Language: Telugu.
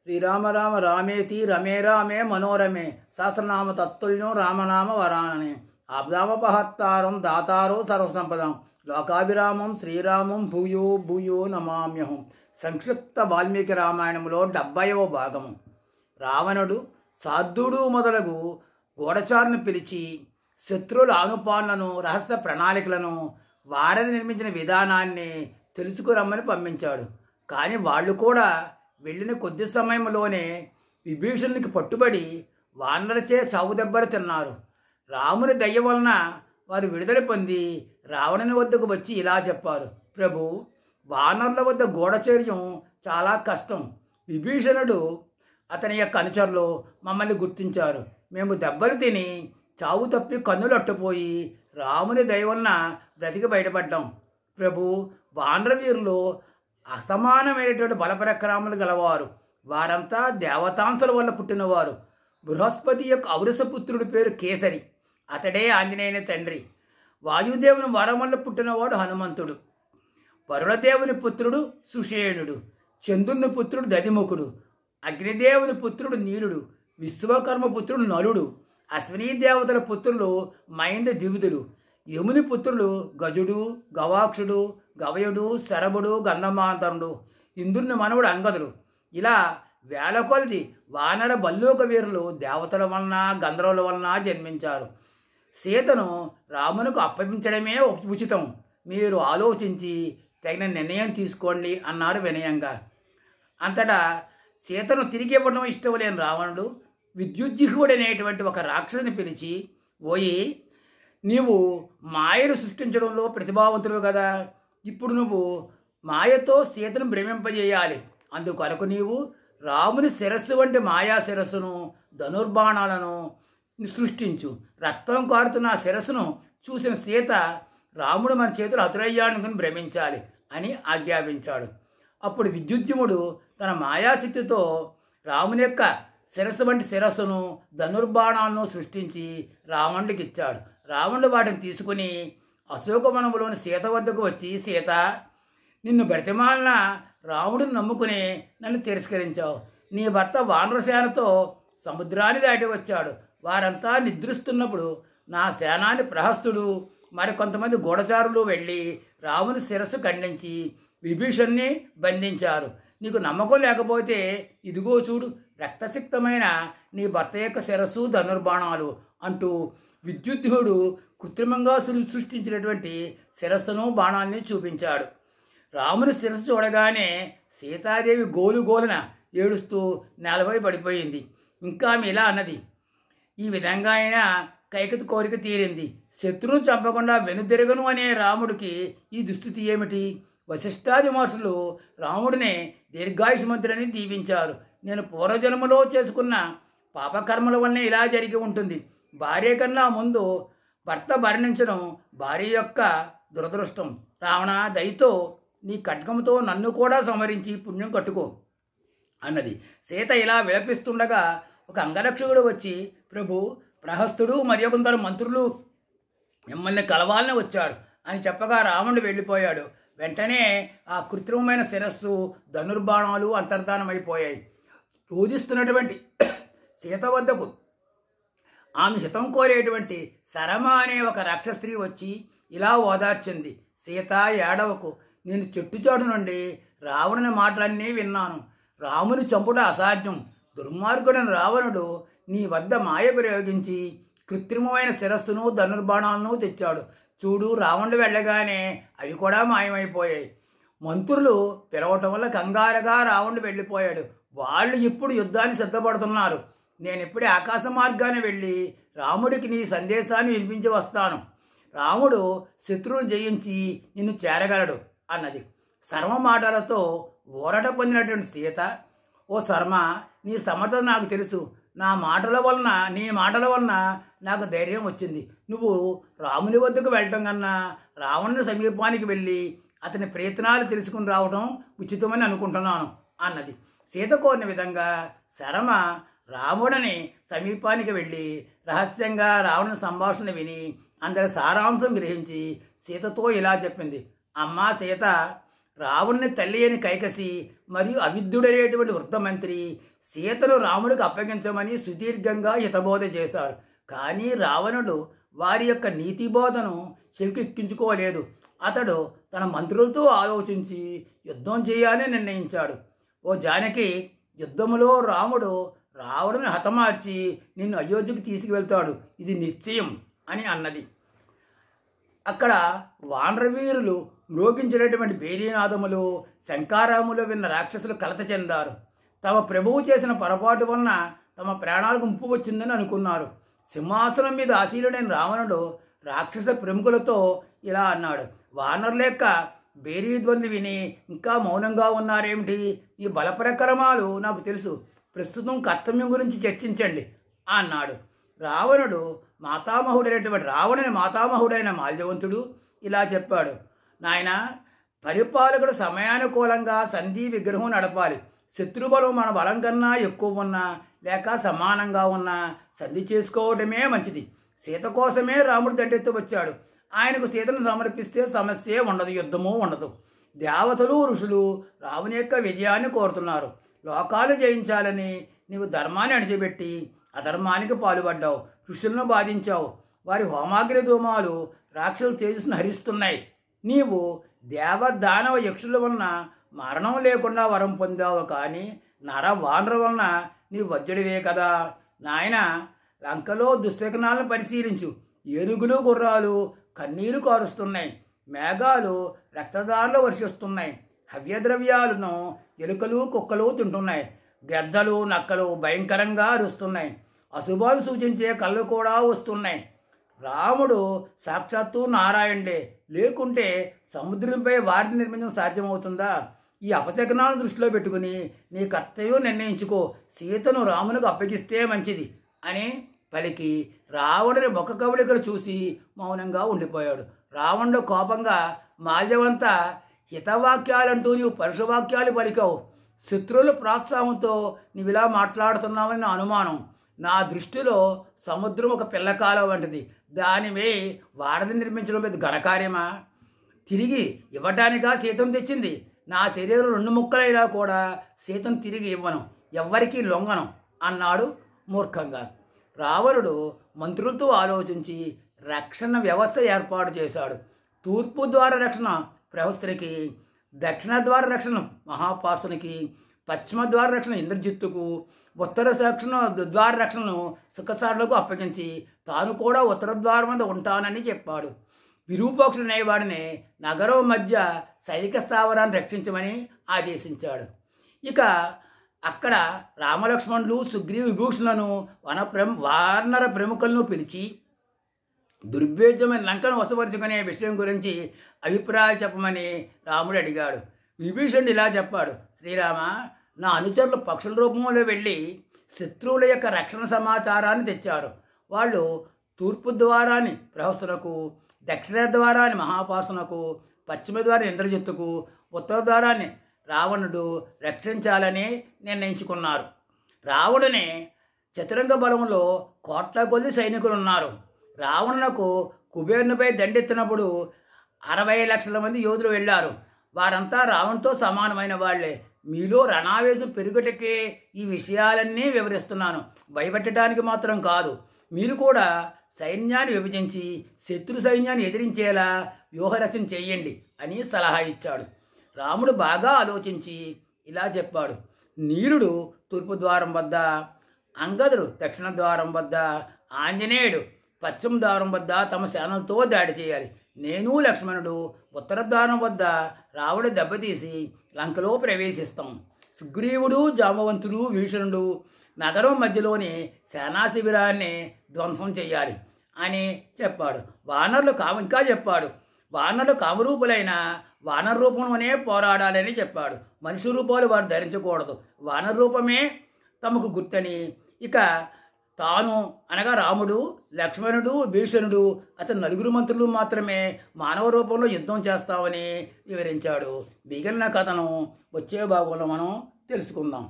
శ్రీరామ రామ రామేతి రమే రామే మనోరమే సహస్రనామ తత్తుల్యం రామనామ వరాననే ఆబ్దామపహత్తారం దాతారో సర్వసంపదం లోకాభిరామం శ్రీరామం భూయో భూయో నమామ్యహం. సంక్షిప్త వాల్మీకి రామాయణంలో 70వ భాగము. రావణుడు సాధుడు మొదలగు గూఢచారుని పిలిచి శత్రువుల ఆనుపాలను రహస్య ప్రణాళికలను వారిని నిర్మించిన విధానాన్ని తెలుసుకురమ్మని పంపించాడు. కానీ వాళ్ళు కూడా వెళ్ళిన కొద్ది సమయంలోనే విభీషణునికి పట్టుబడి వానరచే చావు దెబ్బలు తిన్నారు. రాముని దయ వలన వారు విడుదల పొంది రావణుని వద్దకు వచ్చి ఇలా చెప్పారు: ప్రభు, వానరుల వద్ద గూఢచర్యం చాలా కష్టం. విభీషణుడు అతని యొక్క అనుచరులు మమ్మల్ని గుర్తించారు. మేము దెబ్బలు తిని చావు తప్పి కన్నులు అట్టుపోయి రాముని దయ వలన బ్రతికి బయటపడ్డాం. ప్రభు, వానర వీరులు అసమానమైనటువంటి బలపరాక్రమాలు గలవారు. వారంతా దేవతాంశల వల్ల పుట్టినవారు. బృహస్పతి యొక్క ఔరసపుత్రుడి పేరు కేసరి. అతడే ఆంజనేయుని తండ్రి. వాయుదేవుని వరం వల్ల పుట్టినవాడు హనుమంతుడు. వరుణదేవుని పుత్రుడు సుషేణుడు. చంద్రుని పుత్రుడు దధిముఖుడు. అగ్నిదేవుని పుత్రుడు నీలుడు. విశ్వకర్మ పుత్రుడు నలుడు. అశ్వినీ దేవతల పుత్రులు మైంద దివిదులు. యముని పుత్రులు గజుడు, గవాక్షుడు, గవయుడు, శరభుడు, గంధమాంతరుడు. ఇంద్రుని మనవుడు అంగదుడు. ఇలా వేల కొలది వానర బల్లూక వీరులు దేవతల వలన గంధర్వుల వలన జన్మించారు. సీతను రామునికి అప్పగించడమే ఉచితం. మీరు ఆలోచించి తగిన నిర్ణయం తీసుకోండి అన్నాడు వినయంగా. అంతటా సీతను తిరిగి ఇవ్వడం ఇష్టం లేని రావణుడు విద్యుజ్జిహ్వుడనేటువంటి ఒక రాక్షసుని పిలిచి, ఓయి, నీవు మాయను సృష్టించడంలో ప్రతిభావంతుడు కదా. ఇప్పుడు నువ్వు మాయతో సీతను భ్రమింపజేయాలి. అందుకొరకు నీవు రాముని శిరస్సు వంటి మాయా శిరస్సును ధనుర్బాణాలను సృష్టించు. రక్తం కారుతున్న ఆ శిరస్సును చూసిన సీత రాముడు మన చేతులు హతురయ్యానుకుని భ్రమించాలి అని ఆజ్ఞాపించాడు. అప్పుడు విద్యుజ్జిముడు తన మాయాశక్తితో రాముని యొక్క శిరస్సు వంటి శిరస్సును ధనుర్బాణాలను సృష్టించి రావణుడికి ఇచ్చాడు. రావణుడు వాటిని తీసుకుని అశోకవనములోని సీత వద్దకు వచ్చి, సీత, నిన్ను బ్రతిమాలిన రాముడిని నమ్ముకుని నన్ను తిరస్కరించావు. నీ భర్త వానరసేనతో సముద్రాన్ని దాటి వచ్చాడు. వారంతా నిద్రిస్తున్నప్పుడు నా సేనాని ప్రహస్తుడు మరికొంతమంది గూఢచారులు వెళ్ళి రాముని శిరస్సు ఖండించి విభీషణ్ణి బంధించారు. నీకు నమ్మకం లేకపోతే ఇదిగో చూడు, రక్తసిక్తమైన నీ భర్త యొక్క శిరస్సు ధనుర్బాణాలు అంటూ విద్యుద్ధుడు కృత్రిమంగా సృష్టించినటువంటి శిరస్సును బాణాన్ని చూపించాడు. రాముని శిరస్సు చూడగానే సీతాదేవి గోలుగోలున ఏడుస్తూ నేలపై పడిపోయింది. ఇంకా ఆమె ఇలా అన్నది: ఈ విధంగా అయినా కైకతి కోరిక తీరింది. శత్రువును చంపకుండా వెనుదిరగను అనే రాముడికి ఈ దుస్థితి ఏమిటి? వశిష్ఠాది మహర్షులు రాముడిని దీర్ఘాయుష్మంతుడని దీవించారు. నేను పూర్వజన్మలో చేసుకున్న పాపకర్మల వల్లనే ఇలా జరిగి ఉంటుంది. భార్య కన్నా ముందు భర్త మరణించడం భార్య యొక్క దురదృష్టం. రావణ, దయతో నీ ఖడ్గంతో నన్ను కూడా సంహరించి పుణ్యం కట్టుకో అన్నది. సీత ఇలా విలపిస్తుండగా ఒక అంగరక్షకుడు వచ్చి, ప్రభు, ప్రహస్తుడు మరియు కొందరు మంత్రులు మిమ్మల్ని కలవాలని వచ్చారు అని చెప్పగా రావణుడు వెళ్ళిపోయాడు. వెంటనే ఆ కృత్రిమమైన శిరస్సు ధనుర్బాణాలు అంతర్ధానమైపోయాయి. రోధిస్తున్నటువంటి సీత వద్దకు ఆమె హితం కోరేటువంటి శరమ అనే ఒక రాక్షస్త్రీ వచ్చి ఇలా ఓదార్చింది: సీత, ఏడవకు. నేను చెట్టుచాటు నుండి రావణుని మాటలన్నీ విన్నాను. రాముని చంపుట అసాధ్యం. దుర్మార్గుడైన రావణుడు నీ వద్ద మాయ ప్రయోగించి కృత్రిమమైన శిరస్సును ధనుర్బాణాలను తెచ్చాడు. చూడు, రావణుడు వెళ్ళగానే అవి కూడా మాయమైపోయాయి. మంత్రులు పిలవటం వల్ల కంగారుగా రావణుడు వెళ్ళిపోయాడు. వాళ్ళు ఇప్పుడు యుద్ధానికి సిద్ధపడుతున్నారు. నేను ఇప్పుడే ఆకాశ మార్గాన్ని వెళ్ళి రాముడికి నీ సందేశాన్ని వినిపించి వస్తాను. రాముడు శత్రువును జయించి నిన్ను చేరగలడు అన్నది. శర్మ మాటలతో ఊరట పొందినటువంటి సీత, ఓ శర్మ, నీ సమర్థత నాకు తెలుసు. నీ మాటల వలన నాకు ధైర్యం వచ్చింది. నువ్వు రాముని వద్దకు వెళ్ళటం కన్నా రావణుని సమీపానికి వెళ్ళి అతని ప్రయత్నాలు తెలుసుకుని రావడం ఉచితమని అనుకుంటున్నాను అన్నది. సీత కోరిన విధంగా శరమ రాముడిని సమీపానికి వెళ్ళి రహస్యంగా రావణుని సంభాషణ విని అందరి సారాంశం గ్రహించి సీతతో ఇలా చెప్పింది: అమ్మా సీత, రావణుని తల్లి అని కైకసి మరియు అవిద్యుడనేటువంటి వృద్ధమంత్రి సీతను రాముడికి అప్పగించమని సుదీర్ఘంగా హితబోధ చేశారు. కానీ రావణుడు వారి యొక్క నీతిబోధను చెవికెక్కించుకోలేదు. అతడు తన మంత్రులతో ఆలోచించి యుద్ధం చేయాలని నిర్ణయించాడు. ఓ జానకి, యుద్ధములో రాముడు రావణుని హతమార్చి నిన్ను అయోధ్యకు తీసుకువెళ్తాడు, ఇది నిశ్చయం అని అన్నది. అక్కడ వానరవీరులు మ్రోగించినటువంటి బేరీనాదములు శంకారాములు విన్న రాక్షసులు కలత చెందారు. తమ ప్రభువు చేసిన పొరపాటు వలన తమ ప్రాణాలకు ముప్పు వచ్చిందని అనుకున్నారు. సింహాసనం మీద ఆసీనుడైన రావణుడు రాక్షస ప్రముఖులతో ఇలా అన్నాడు: వానరుల యొక్క బేరీధ్వని విని ఇంకా మౌనంగా ఉన్నారేమిటి? ఈ బలప్రక్రమాలు నాకు తెలుసు, ప్రస్తుతం కర్తవ్యం గురించి చర్చించండి అన్నాడు. రావణుని మాతామహుడైన మాల్యవంతుడు ఇలా చెప్పాడు: నాయన, పరిపాలకుడు సమయానుకూలంగా సంధి విగ్రహం నడపాలి. శత్రుబలం మన బలం కన్నా ఎక్కువ ఉన్నా లేక సమానంగా ఉన్నా సంధి చేసుకోవడమే మంచిది. సీత కోసమే రాముడు దండెత్తు వచ్చాడు. ఆయనకు సీతను సమర్పిస్తే సమస్యే ఉండదు, యుద్ధమూ ఉండదు. దేవతలు ఋషులు రాముని యొక్క విజయాన్ని కోరుతున్నారు. లోకాలు జయించాలని నీవు ధర్మాన్ని అణిచిపెట్టి అధర్మానికి పాల్పడ్డావు, ఋషులను బాధించావు. వారి హోమాగ్ని ధూమాలు రాక్షసుల తేజస్సును హరిస్తున్నాయి. నీవు దేవ దానవ యక్షుల వలన మరణం లేకుండా వరం పొందావు, కానీ నర వానర వలన నీవు వజ్రుడివే కదా. నాయన, లంకలో దుశ్శకనాలను పరిశీలించు. ఏనుగులు గుర్రాలు కన్నీరు కారుస్తున్నాయి, మేఘాలు రక్తదారులు వర్షిస్తున్నాయి, హవ్యద్రవ్యాలను ఎలుకలు కుక్కలు తింటున్నాయి, గెద్దలు నక్కలు భయంకరంగా అరుస్తున్నాయి, అశుభాలు సూచించే కళ్ళు కూడా వస్తున్నాయి. రాముడు సాక్షాత్తు నారాయణుడే, లేకుంటే సముద్రంపై వారిని నిర్మించడం సాధ్యమవుతుందా? ఈ అపశకనాలను దృష్టిలో పెట్టుకుని నీ కర్తవ్యం నిర్ణయించుకో, సీతను రామునికి అప్పగిస్తే మంచిది అని పలికి రావణుని ముఖ కవళికలు చూసి మౌనంగా ఉండిపోయాడు. రావణుడు కోపంగా: మాల్యవంత, హితవాక్యాలంటూ నీవు పరుషవాక్యాలు పలికావు. శత్రువుల ప్రోత్సాహంతో నీవు ఇలా మాట్లాడుతున్నావని నా అనుమానం. నా దృష్టిలో సముద్రం ఒక పిల్లకాల వంటిది. దానివే వారధి నిర్మించడం పెద్ద ఘనకార్యమా? తిరిగి ఇవ్వటానికా సీతను తెచ్చింది? నా శరీరం 2 ముక్కలైనా కూడా సీతను తిరిగి ఇవ్వను, ఎవ్వరికీ లొంగను అన్నాడు మూర్ఖంగా. రావణుడు మంత్రులతో ఆలోచించి రక్షణ వ్యవస్థ ఏర్పాటు చేశాడు. తూర్పు ద్వార రక్షణ ప్రహస్తునికి, దక్షిణ ద్వార రక్షణ మహాపాసునికి, పశ్చిమ ద్వార రక్షణ ఇంద్రజిత్తుకు, ఉత్తర ద్వార రక్షణను సుఖసారులకు అప్పగించి తాను కూడా ఉత్తర ద్వారం మీద ఉంటానని చెప్పాడు. విరూపాక్షుడు అనేవాడిని నగరం మధ్య సైనిక స్థావరాన్ని రక్షించమని ఆదేశించాడు. ఇక అక్కడ రామలక్ష్మణులు సుగ్రీవ విభూషణులను వానర ప్రముఖులను పిలిచి దుర్భేద్యమైన లంకను వశపరుచుకునే విషయం గురించి అభిప్రాయాలు చెప్పమని రాముడు అడిగాడు. విభీషణుడు ఇలా చెప్పాడు: శ్రీరామ, నా అనుచరులు పక్షుల రూపంలో వెళ్ళి శత్రువుల యొక్క రక్షణ సమాచారాన్ని తెచ్చారు. వాళ్ళు తూర్పు ద్వారాన్ని ప్రహస్తునకు, దక్షిణ ద్వారాన్ని మహాపాసునకు, పశ్చిమ ద్వారాన్ని ఇంద్రజిత్తుకు, ఉత్తర ద్వారాన్ని రావణుడు రక్షించాలని నిర్ణయించుకున్నారు. రావణుని చతురంగ బలంలో కోట్ల కొద్ది సైనికులు ఉన్నారు. రావణునకు కుబేరునిపై దండెత్తినప్పుడు 60 లక్షల మంది యోధులు వెళ్ళారు. వారంతా రావణుతో సమానమైన వాళ్లే. మీలో రణావేశం పెరుగుటకే ఈ విషయాలన్నీ వివరిస్తున్నాను, భయపెట్టడానికి మాత్రం కాదు. మీరు కూడా సైన్యాన్ని విభజించి శత్రు సైన్యాన్ని ఎదిరించేలా వ్యూహరచన చేయండి అని సలహా ఇచ్చాడు. రాముడు బాగా ఆలోచించి ఇలా చెప్పాడు: నీరుడు తూర్పు ద్వారం వద్ద, అంగదుడు దక్షిణ ద్వారం వద్ద, ఆంజనేయుడు పశ్చిమ ద్వారం వద్ద తమ సేనలతో దాడి చేయాలి. నేను లక్ష్మణుడు ఉత్తర ద్వారం వద్ద రావణుడు దెబ్బతీసి లంకలో ప్రవేశిస్తాం. సుగ్రీవుడు, జాంబవంతుడు, భీషణుడు నగరం మధ్యలోని సేనా శిబిరాన్ని ధ్వంసం చేయాలి అని చెప్పాడు. ఇంకా చెప్పాడు, వానరులు కామరూపులైన వానర రూపంలోనే పోరాడాలని చెప్పాడు. మనిషి రూపాలు వారు ధరించకూడదు, వానర రూపమే తమకు గుర్తని. ఇక తాను అనగా రాముడు, లక్ష్మణుడు, భీషణుడు అతని 4 మంత్రులు మాత్రమే మానవ రూపంలో యుద్ధం చేస్తామని వివరించాడు. మిగిలిన కథను వచ్చే భాగంలో మనం తెలుసుకుందాం.